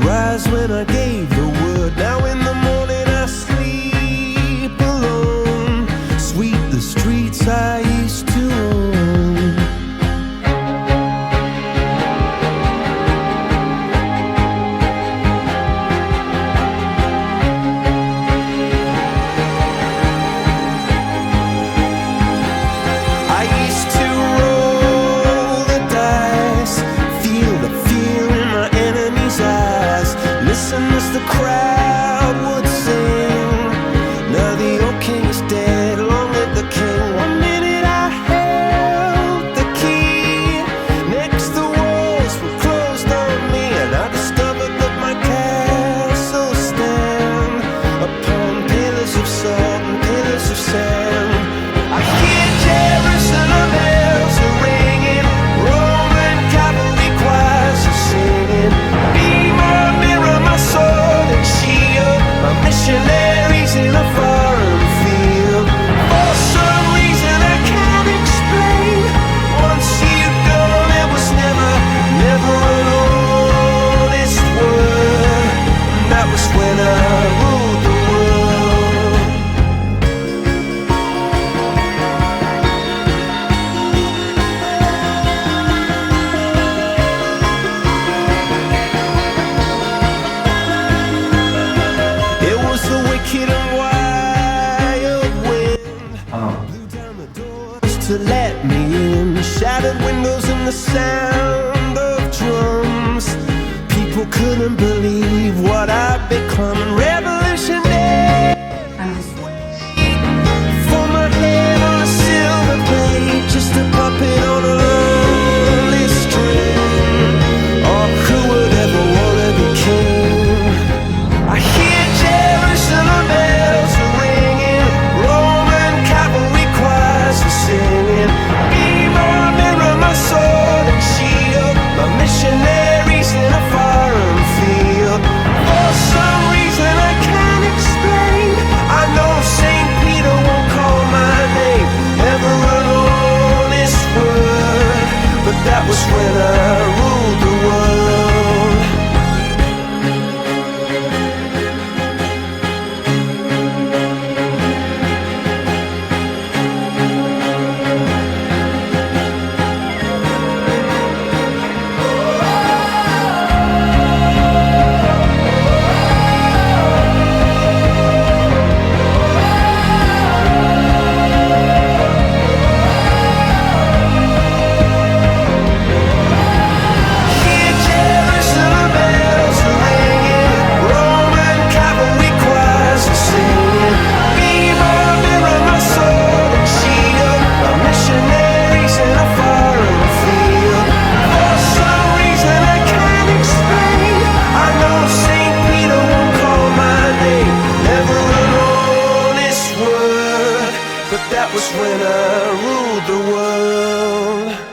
rise when I gave the word. Now in the morning I sleep alone. Sweep the streets I used to own. I used to roll the dice, feel the fear in my enemy's eyes, listen as the crowd would sing. Now the old king is dead, long live the king. One minute I held the key, next the walls were closed on me, and I discovered that my castle stand upon pillars of salt and pillars of sand. I hear Jerusalem bells are ringing, Roman cavalry choirs are singing. Be my mirror, my sword and shield, my missionaries in a foreign field. For some reason I can't explain, once you've gone it was never, never an honest word. And that was when I ruled the world. It was the wicked and wild wind blew down the doors to let me in, shattered windows and the sound of drums. People couldn't believe what I'd become. Revolutionary for my head on a silver plate, just a puppet on a lonely string. Oh, who would ever wanna be king? I hear Jerusalem bells are ringing, Roman cavalry choirs are singing. Be my mirror, my sword and shield, my missionaries in a foreign field. For some reason I can't explain, I know St. Peter won't call my name, never an honest word. But that was when I ruled the world. Hear Jerusalem bells are ringing, Roman cavalry choirs are singing. Be my mirror, my sword and shield, my missionaries in a foreign field. For some reason I can't explain, I know St. Peter won't call my name, never an honest word. But that was when I ruled the world.